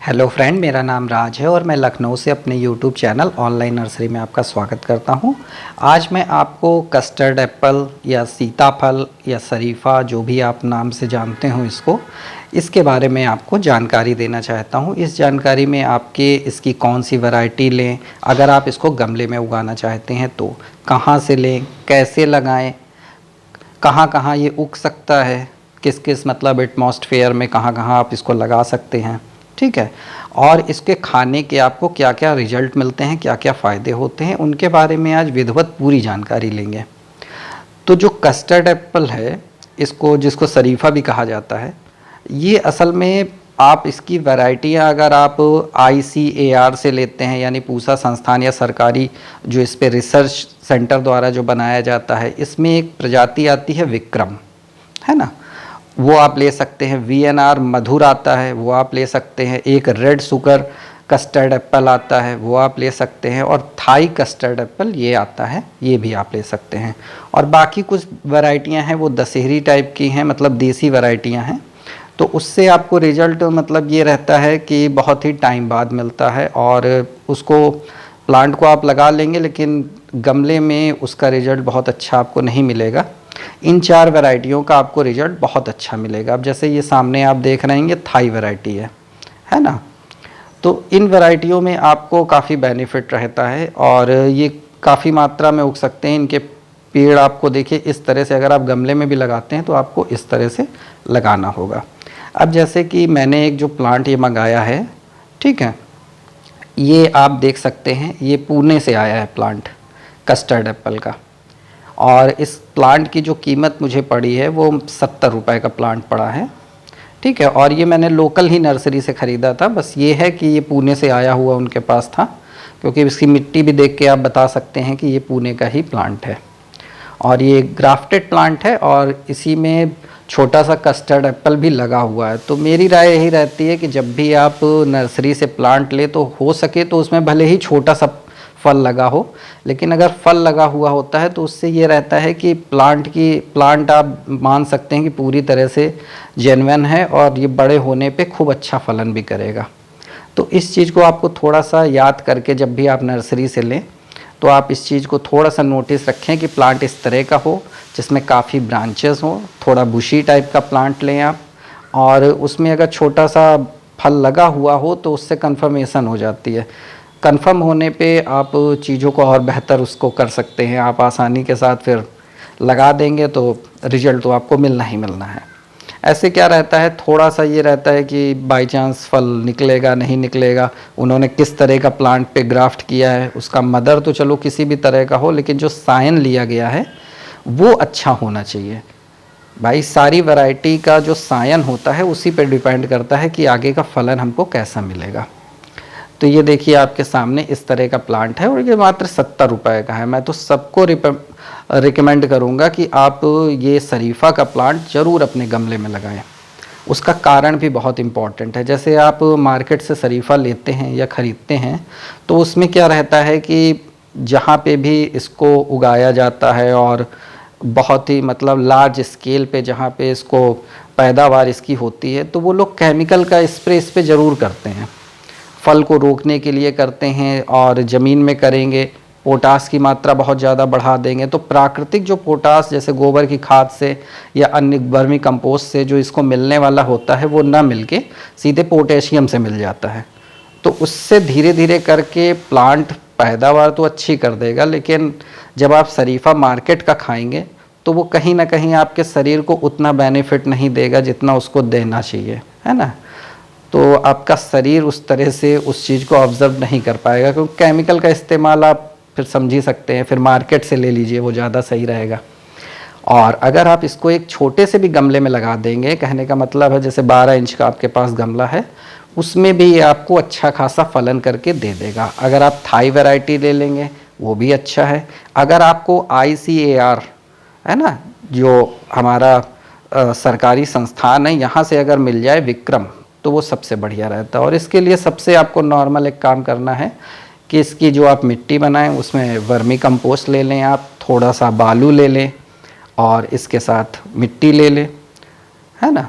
Hello friend, मेरा नाम राज है और मैं लखनऊ से अपने यूट्यूब चैनल ऑनलाइन नर्सरी में आपका स्वागत करता हूं। आज मैं आपको कस्टर्ड एप्पल या सीताफल या शरीफा, जो भी आप नाम से जानते हो इसके बारे में आपको जानकारी देना चाहता हूं। इस जानकारी में आपके इसकी कौन सी वैरायटी लें, अगर आप इसको गमले में उगाना चाहते हैं तो कहां से लें, कैसे लगाएं, कहां कहां ये उग सकता है, किस किस मतलब एटमॉस्फेयर में कहां कहां आप इसको लगा सकते हैं, ठीक है। और इसके खाने के आपको क्या क्या रिजल्ट मिलते हैं, क्या क्या फ़ायदे होते हैं, उनके बारे में आज विधिवत पूरी जानकारी लेंगे। तो जो कस्टर्ड एप्पल है, इसको जिसको शरीफा भी कहा जाता है, ये असल में आप इसकी वैरायटियाँ अगर आप ICAR से लेते हैं, यानी पूसा संस्थान या सरकारी जो इस पे रिसर्च सेंटर द्वारा जो बनाया जाता है, इसमें एक प्रजाति आती है विक्रम, है ना, वो आप ले सकते हैं। VNR मधुर आता है, वो आप ले सकते हैं। एक रेड सुगर कस्टर्ड एप्पल आता है, वो आप ले सकते हैं। और थाई कस्टर्ड एप्पल ये आता है, ये भी आप ले सकते हैं। और बाकी कुछ वैरायटियां हैं वो दशहरी टाइप की हैं, मतलब देसी वैरायटियां हैं। तो उससे आपको रिजल्ट मतलब ये रहता है कि बहुत ही टाइम बाद मिलता है, और उसको प्लांट को आप लगा लेंगे लेकिन गमले में उसका रिजल्ट बहुत अच्छा आपको नहीं मिलेगा। इन 4 वैरायटियों का आपको रिजल्ट बहुत अच्छा मिलेगा। अब जैसे ये सामने आप देख रहे हैं, ये थाई वैरायटी है ना। तो इन वैरायटियों में आपको काफ़ी बेनिफिट रहता है और ये काफ़ी मात्रा में उग सकते हैं। इनके पेड़ आपको देखिए इस तरह से, अगर आप गमले में भी लगाते हैं तो आपको इस तरह से लगाना होगा। अब जैसे कि मैंने एक जो प्लांट ये मंगाया है, ठीक है, ये आप देख सकते हैं, ये पुणे से आया है प्लांट कस्टर्ड एप्पल का। और इस प्लांट की जो कीमत मुझे पड़ी है वो 70 रुपये का प्लांट पड़ा है, ठीक है। और ये मैंने लोकल ही नर्सरी से ख़रीदा था। बस ये है कि ये पुणे से आया हुआ उनके पास था, क्योंकि इसकी मिट्टी भी देख के आप बता सकते हैं कि ये पुणे का ही प्लांट है। और ये ग्राफ्टेड प्लांट है और इसी में छोटा सा कस्टर्ड एप्पल भी लगा हुआ है। तो मेरी राय यही रहती है कि जब भी आप नर्सरी से प्लांट ले तो हो सके तो उसमें भले ही छोटा सा फल लगा हो, लेकिन अगर फल लगा हुआ होता है तो उससे ये रहता है कि प्लांट आप मान सकते हैं कि पूरी तरह से जेन्युइन है और ये बड़े होने पे खूब अच्छा फलन भी करेगा। तो इस चीज़ को आपको थोड़ा सा याद करके जब भी आप नर्सरी से लें तो आप इस चीज़ को थोड़ा सा नोटिस रखें कि प्लांट इस तरह का हो जिसमें काफ़ी ब्रांचेस हो, थोड़ा बुशी टाइप का प्लांट लें आप। और उसमें अगर छोटा सा फल लगा हुआ हो तो उससे कन्फर्मेशन हो जाती है। कंफर्म होने पे आप चीज़ों को और बेहतर उसको कर सकते हैं। आप आसानी के साथ फिर लगा देंगे तो रिजल्ट तो आपको मिलना ही मिलना है। ऐसे क्या रहता है, थोड़ा सा ये रहता है कि बाय चांस फल निकलेगा नहीं निकलेगा, उन्होंने किस तरह का प्लांट पे ग्राफ्ट किया है, उसका मदर तो चलो किसी भी तरह का हो, लेकिन जो सायन लिया गया है वो अच्छा होना चाहिए। भाई सारी वैरायटी का जो सायन होता है उसी पे डिपेंड करता है कि आगे का फलन हमको कैसा मिलेगा। तो ये देखिए आपके सामने इस तरह का प्लांट है और ये मात्र 70 रुपये का है। मैं तो सबको रिकमेंड करूँगा कि आप ये शरीफा का प्लांट ज़रूर अपने गमले में लगाएं। उसका कारण भी बहुत इम्पॉर्टेंट है। जैसे आप मार्केट से शरीफा लेते हैं या ख़रीदते हैं तो उसमें क्या रहता है कि जहाँ पे भी इसको उगाया जाता है और बहुत ही मतलब लार्ज स्केल पे जहाँ पे इसको पैदावार इसकी होती है, तो वो लोग केमिकल का स्प्रे इस पर ज़रूर करते हैं, फल को रोकने के लिए करते हैं। और ज़मीन में करेंगे, पोटास की मात्रा बहुत ज़्यादा बढ़ा देंगे, तो प्राकृतिक जो पोटास जैसे गोबर की खाद से या अन्य वर्मी कंपोस्ट से जो इसको मिलने वाला होता है वो ना मिलके सीधे पोटेशियम से मिल जाता है। तो उससे धीरे धीरे करके प्लांट पैदावार तो अच्छी कर देगा, लेकिन जब आप शरीफा मार्केट का खाएंगे तो वो कहीं ना कहीं आपके शरीर को उतना बेनिफिट नहीं देगा जितना उसको देना चाहिए, है ना। तो आपका शरीर उस तरह से उस चीज़ को ऑब्ज़र्व नहीं कर पाएगा, क्योंकि केमिकल का इस्तेमाल आप फिर समझ ही सकते हैं, फिर मार्केट से ले लीजिए, वो ज़्यादा सही रहेगा। और अगर आप इसको एक छोटे से भी गमले में लगा देंगे, कहने का मतलब है जैसे 12 इंच का आपके पास गमला है, उसमें भी ये आपको अच्छा खासा फलन करके दे देगा। अगर आप थाई वैरायटी ले लेंगे वो भी अच्छा है। अगर आपको ICAR है ना, जो हमारा सरकारी संस्थान है, यहाँ से अगर मिल जाए विक्रम तो वो सबसे बढ़िया रहता है। और इसके लिए सबसे आपको नॉर्मल एक काम करना है कि इसकी जो आप मिट्टी बनाएं उसमें वर्मी कंपोस्ट ले लें, आप थोड़ा सा बालू ले लें और इसके साथ मिट्टी ले लें, है ना।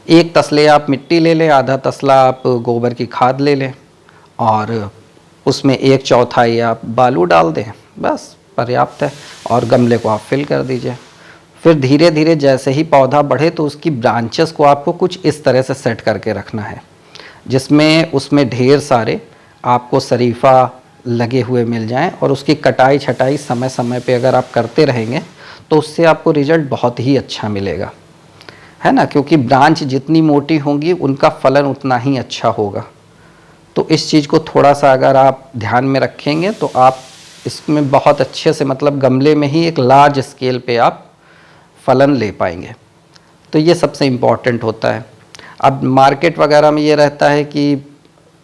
1 तसले आप मिट्टी ले लें, आधा तसला आप गोबर की खाद ले लें और उसमें 1/4 आप बालू डाल दें, बस पर्याप्त है। और गमले को आप फिल कर दीजिए। फिर धीरे धीरे जैसे ही पौधा बढ़े तो उसकी ब्रांचेस को आपको कुछ इस तरह से सेट करके रखना है, जिसमें उसमें ढेर सारे आपको शरीफा लगे हुए मिल जाएं और उसकी कटाई छटाई समय समय पे अगर आप करते रहेंगे तो उससे आपको रिजल्ट बहुत ही अच्छा मिलेगा, है ना। क्योंकि ब्रांच जितनी मोटी होंगी उनका फलन उतना ही अच्छा होगा। तो इस चीज़ को थोड़ा सा अगर आप ध्यान में रखेंगे तो आप इसमें बहुत अच्छे से, मतलब गमले में ही एक लार्ज स्केल पे आप फलन ले पाएंगे। तो ये सबसे इम्पॉर्टेंट होता है। अब मार्केट वगैरह में ये रहता है कि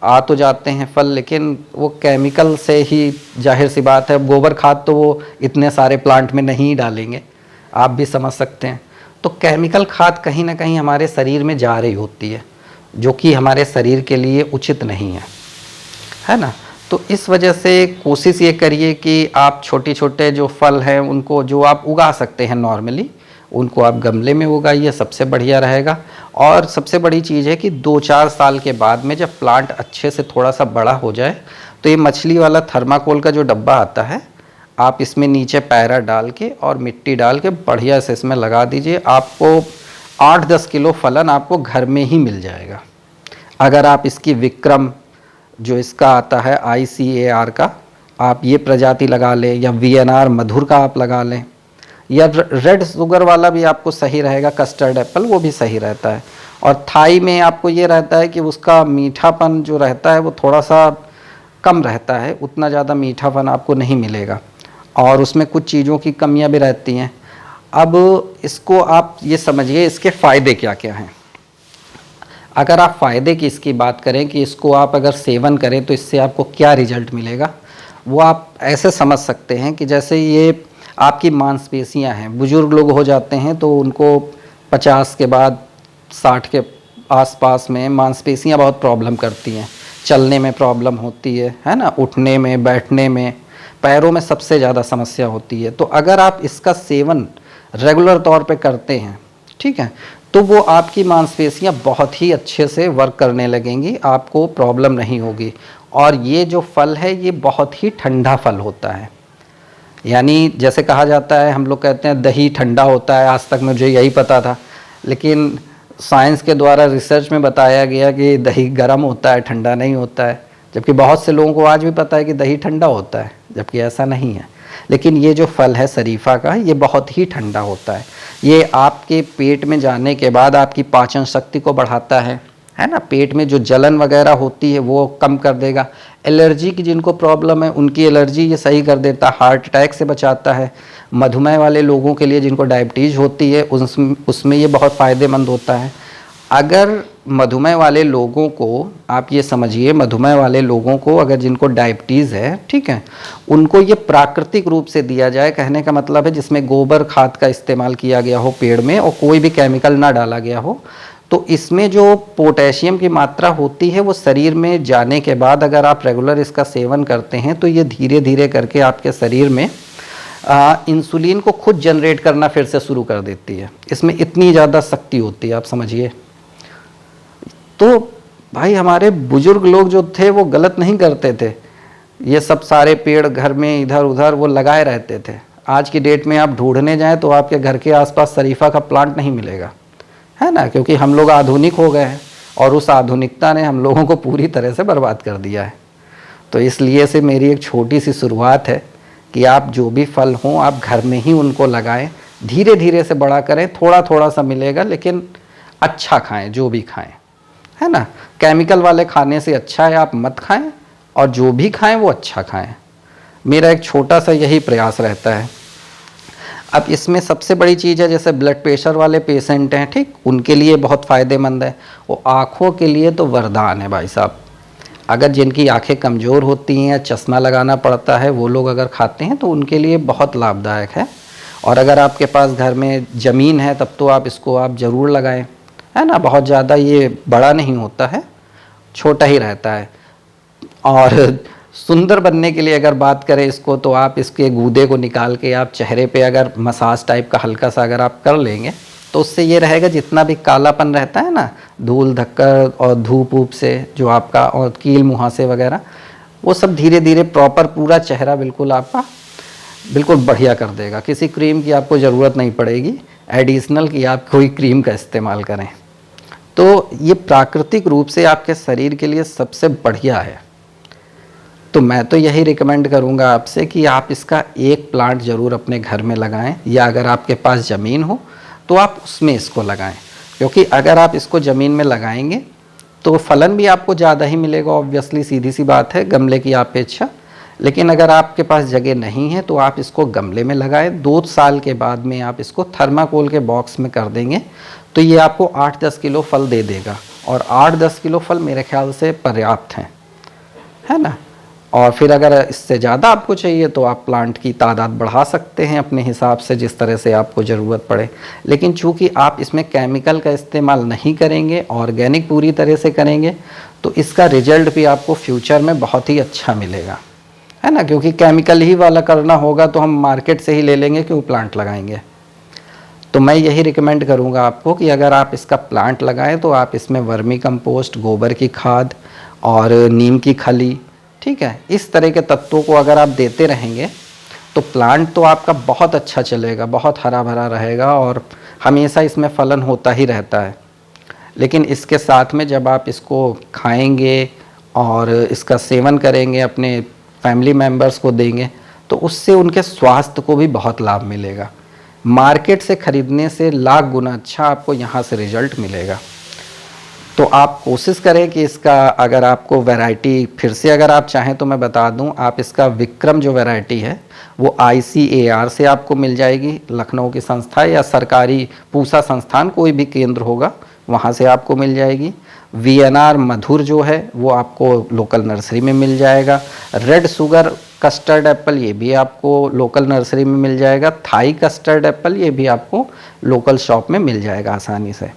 आ तो जाते हैं फल, लेकिन वो केमिकल से ही, जाहिर सी बात है, गोबर खाद तो वो इतने सारे प्लांट में नहीं डालेंगे, आप भी समझ सकते हैं। तो केमिकल खाद कहीं ना कहीं हमारे शरीर में जा रही होती है, जो कि हमारे शरीर के लिए उचित नहीं है ना। तो इस वजह से कोशिश ये करिए कि आप छोटे छोटे जो फल हैं उनको, जो आप उगा सकते हैं नॉर्मली, उनको आप गमले में उगाइए, सबसे बढ़िया रहेगा। और सबसे बड़ी चीज़ है कि 2-4 साल के बाद में जब प्लांट अच्छे से थोड़ा सा बड़ा हो जाए तो ये मछली वाला थर्माकोल का जो डब्बा आता है, आप इसमें नीचे पैरा डाल के और मिट्टी डाल के बढ़िया से इसमें लगा दीजिए। आपको 8-10 किलो फलन आपको घर में ही मिल जाएगा। अगर आप इसकी विक्रम, जो इसका आता है ICAR का, आप ये प्रजाति लगा लें, या VNR मधुर का आप लगा लें, या रेड शुगर वाला भी आपको सही रहेगा, कस्टर्ड एप्पल, वो भी सही रहता है। और थाई में आपको ये रहता है कि उसका मीठापन जो रहता है वो थोड़ा सा कम रहता है, उतना ज़्यादा मीठापन आपको नहीं मिलेगा और उसमें कुछ चीज़ों की कमियां भी रहती हैं। अब इसको आप ये समझिए इसके फ़ायदे क्या क्या हैं। अगर आप फ़ायदे की इसकी बात करें कि इसको आप अगर सेवन करें तो इससे आपको क्या रिजल्ट मिलेगा, वो आप ऐसे समझ सकते हैं कि जैसे ये आपकी मांसपेशियां हैं, बुजुर्ग लोग हो जाते हैं तो उनको 50 के बाद 60 के आसपास में मांसपेशियां बहुत प्रॉब्लम करती हैं, चलने में प्रॉब्लम होती है ना, उठने में, बैठने में, पैरों में सबसे ज़्यादा समस्या होती है। तो अगर आप इसका सेवन रेगुलर तौर पे करते हैं, ठीक है, तो वो आपकी मांसपेशियां बहुत ही अच्छे से वर्क करने लगेंगी, आपको प्रॉब्लम नहीं होगी। और ये जो फल है ये बहुत ही ठंडा फल होता है, यानी जैसे कहा जाता है, हम लोग कहते हैं दही ठंडा होता है, आज तक मुझे यही पता था, लेकिन साइंस के द्वारा रिसर्च में बताया गया कि दही गर्म होता है, ठंडा नहीं होता है। जबकि बहुत से लोगों को आज भी पता है कि दही ठंडा होता है, जबकि ऐसा नहीं है। लेकिन ये जो फल है शरीफा का, ये बहुत ही ठंडा होता है। ये आपके पेट में जाने के बाद आपकी पाचन शक्ति को बढ़ाता है ना, पेट में जो जलन वगैरह होती है वो कम कर देगा। एलर्जी की जिनको प्रॉब्लम है उनकी एलर्जी ये सही कर देता है, हार्ट अटैक से बचाता है। मधुमेह वाले लोगों के लिए, जिनको डायबिटीज़ होती है, उसमें ये बहुत फ़ायदेमंद होता है। अगर मधुमेह वाले लोगों को, आप ये समझिए, मधुमेह वाले लोगों को अगर जिनको डायबिटीज़ है, ठीक है, उनको ये प्राकृतिक रूप से दिया जाए, कहने का मतलब है जिसमें गोबर खाद का इस्तेमाल किया गया हो पेड़ में और कोई भी केमिकल ना डाला गया हो, तो इसमें जो पोटेशियम की मात्रा होती है वो शरीर में जाने के बाद अगर आप रेगुलर इसका सेवन करते हैं तो ये धीरे धीरे करके आपके शरीर में इंसुलिन को खुद जनरेट करना फिर से शुरू कर देती है। इसमें इतनी ज़्यादा शक्ति होती है, आप समझिए। तो भाई हमारे बुजुर्ग लोग जो थे वो गलत नहीं करते थे, ये सब सारे पेड़ घर में इधर उधर वो लगाए रहते थे। आज की डेट में आप ढूंढने जाएं तो आपके घर के आसपास शरीफा का प्लांट नहीं मिलेगा, है ना, क्योंकि हम लोग आधुनिक हो गए हैं और उस आधुनिकता ने हम लोगों को पूरी तरह से बर्बाद कर दिया है। तो इसलिए से मेरी एक छोटी सी शुरुआत है कि आप जो भी फल हों आप घर में ही उनको लगाएं, धीरे धीरे से बड़ा करें, थोड़ा थोड़ा सा मिलेगा लेकिन अच्छा खाएं, जो भी खाएं, है ना। केमिकल वाले खाने से अच्छा है आप मत खाएं, और जो भी खाएं वो अच्छा खाएं। मेरा एक छोटा सा यही प्रयास रहता है। अब इसमें सबसे बड़ी चीज़ है, जैसे ब्लड प्रेशर वाले पेशेंट हैं, ठीक, उनके लिए बहुत फ़ायदेमंद है। वो आँखों के लिए तो वरदान है भाई साहब। अगर जिनकी आंखें कमज़ोर होती हैं या चश्मा लगाना पड़ता है, वो लोग अगर खाते हैं तो उनके लिए बहुत लाभदायक है। और अगर आपके पास घर में ज़मीन है तब तो आप इसको आप ज़रूर लगाएं, है ना। बहुत ज़्यादा ये बड़ा नहीं होता है, छोटा ही रहता है। और सुंदर बनने के लिए अगर बात करें इसको, तो आप इसके गूदे को निकाल के आप चेहरे पे अगर मसाज टाइप का हल्का सा अगर आप कर लेंगे तो उससे ये रहेगा जितना भी कालापन रहता है ना, धूल धक्कर और धूप ऊप से जो आपका, और कील मुहासे वगैरह, वो सब धीरे धीरे प्रॉपर पूरा चेहरा बिल्कुल आपका बिल्कुल बढ़िया कर देगा। किसी क्रीम की आपको ज़रूरत नहीं पड़ेगी एडिशनल कि आप कोई क्रीम का इस्तेमाल करें। तो ये प्राकृतिक रूप से आपके शरीर के लिए सबसे बढ़िया है। तो मैं तो यही रिकमेंड करूँगा आपसे कि आप इसका एक प्लांट ज़रूर अपने घर में लगाएं, या अगर आपके पास ज़मीन हो तो आप उसमें इसको लगाएं, क्योंकि अगर आप इसको ज़मीन में लगाएंगे तो फलन भी आपको ज़्यादा ही मिलेगा, ऑब्वियसली सीधी सी बात है गमले की अपेक्षा। लेकिन अगर आपके पास जगह नहीं है तो आप इसको गमले में लगाएं। 2 साल के बाद में आप इसको थर्माकोल के बॉक्स में कर देंगे तो ये आपको 8-10 किलो फल दे देगा, और 8-10 किलो फल मेरे ख्याल से पर्याप्त हैं, है ना। और फिर अगर इससे ज़्यादा आपको चाहिए तो आप प्लांट की तादाद बढ़ा सकते हैं अपने हिसाब से, जिस तरह से आपको ज़रूरत पड़े। लेकिन चूंकि आप इसमें केमिकल का इस्तेमाल नहीं करेंगे, ऑर्गेनिक पूरी तरह से करेंगे, तो इसका रिजल्ट भी आपको फ्यूचर में बहुत ही अच्छा मिलेगा, है ना। क्योंकि केमिकल ही वाला करना होगा तो हम मार्केट से ही ले लेंगे, क्यों प्लांट लगाएंगे। तो मैं यही रिकमेंड करूँगा आपको कि अगर आप इसका प्लांट लगाएं तो आप इसमें वर्मी कंपोस्ट, गोबर की खाद और नीम की खली, ठीक है, इस तरह के तत्वों को अगर आप देते रहेंगे तो प्लांट तो आपका बहुत अच्छा चलेगा, बहुत हरा भरा रहेगा और हमेशा इसमें फलन होता ही रहता है। लेकिन इसके साथ में जब आप इसको खाएंगे और इसका सेवन करेंगे, अपने फैमिली मेम्बर्स को देंगे, तो उससे उनके स्वास्थ्य को भी बहुत लाभ मिलेगा। मार्केट से ख़रीदने से लाख गुना अच्छा आपको यहाँ से रिजल्ट मिलेगा। तो आप कोशिश करें कि इसका, अगर आपको वैरायटी फिर से अगर आप चाहें तो मैं बता दूं, आप इसका विक्रम जो वैरायटी है वो ICAR से आपको मिल जाएगी, लखनऊ की संस्था या सरकारी पूसा संस्थान कोई भी केंद्र होगा वहाँ से आपको मिल जाएगी। VNR मधुर जो है वो आपको लोकल नर्सरी में मिल जाएगा। रेड शुगर कस्टर्ड एप्पल ये भी आपको लोकल नर्सरी में मिल जाएगा। थाई कस्टर्ड एप्पल ये भी आपको लोकल शॉप में मिल जाएगा आसानी से।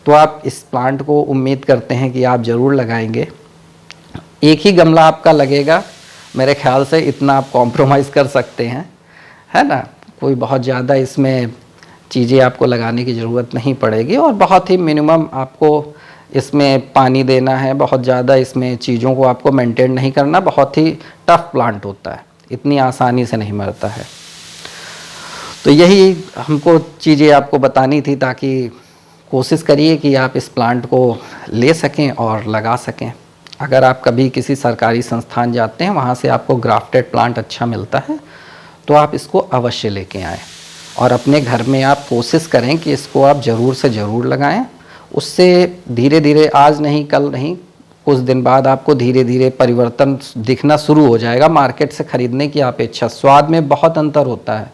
तो आप इस प्लांट को उम्मीद करते हैं कि आप ज़रूर लगाएंगे। एक ही गमला आपका लगेगा, मेरे ख्याल से इतना आप कॉम्प्रोमाइज़ कर सकते हैं, है ना। कोई बहुत ज़्यादा इसमें चीज़ें आपको लगाने की ज़रूरत नहीं पड़ेगी, और बहुत ही मिनिमम आपको इसमें पानी देना है, बहुत ज़्यादा इसमें चीज़ों को आपको मेंटेन नहीं करना। बहुत ही टफ प्लांट होता है, इतनी आसानी से नहीं मरता है। तो यही हमको चीज़ें आपको बतानी थी, ताकि कोशिश करिए कि आप इस प्लांट को ले सकें और लगा सकें। अगर आप कभी किसी सरकारी संस्थान जाते हैं, वहाँ से आपको ग्राफ्टेड प्लांट अच्छा मिलता है, तो आप इसको अवश्य लेके आएँ और अपने घर में आप कोशिश करें कि इसको आप ज़रूर से ज़रूर लगाएं। उससे धीरे धीरे, आज नहीं कल नहीं, कुछ दिन बाद आपको धीरे धीरे परिवर्तन दिखना शुरू हो जाएगा। मार्केट से ख़रीदने की अपेक्षा स्वाद में बहुत अंतर होता है।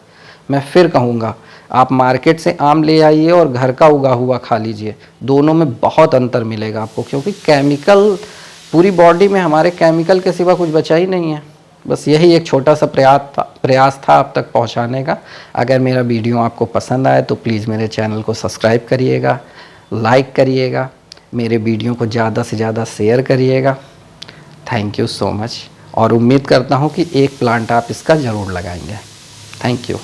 मैं फिर कहूँगा, आप मार्केट से आम ले आइए और घर का उगा हुआ खा लीजिए, दोनों में बहुत अंतर मिलेगा आपको। क्योंकि केमिकल, पूरी बॉडी में हमारे केमिकल के सिवा कुछ बचा ही नहीं है। बस यही एक छोटा सा प्रयास था आप तक पहुंचाने का। अगर मेरा वीडियो आपको पसंद आए तो प्लीज़ मेरे चैनल को सब्सक्राइब करिएगा, लाइक करिएगा, मेरे वीडियो को ज़्यादा से ज़्यादा शेयर करिएगा। थैंक यू सो मच, और उम्मीद करता हूँ कि एक प्लांट आप इसका ज़रूर लगाएंगे। Thank you.